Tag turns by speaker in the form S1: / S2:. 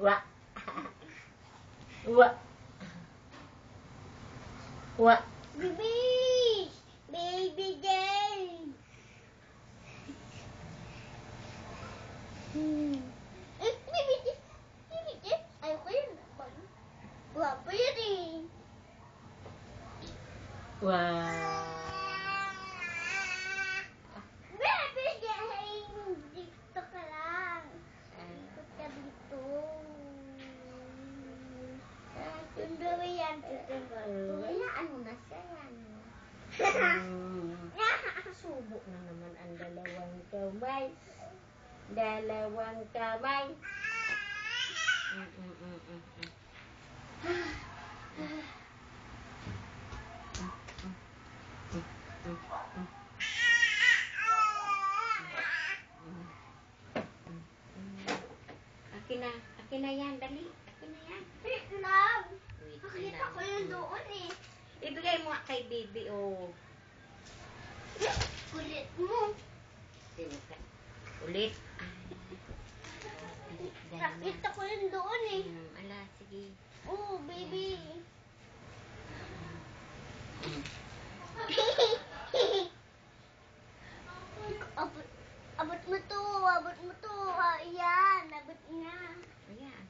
S1: Wa. Wa. Wa.
S2: Baby! Baby Jane! Baby Jane! Baby Jane! Ayoko yun. Guwapo yun eh.
S1: Wow.
S2: Baby Jane! Dito ka lang. Ikot ka dito. Tundo yan. Hayaan mo na siya yan.
S1: Subo na naman ang dalawang kamay. Dalawang kamay. Akin na yan, dali. Akin na yan.
S2: Wait lang.
S1: Wait
S2: Nakita
S1: lang.
S2: ko yun doon eh.
S1: Ibigay mo kay baby, oh.
S2: Kulit mo.
S1: Ulit.
S2: Nakita ko yun doon eh.
S1: Ala, sige.
S2: Oh, baby. Abot mo to. Abot mo to. Ayan. Abot nga.
S1: Ayan.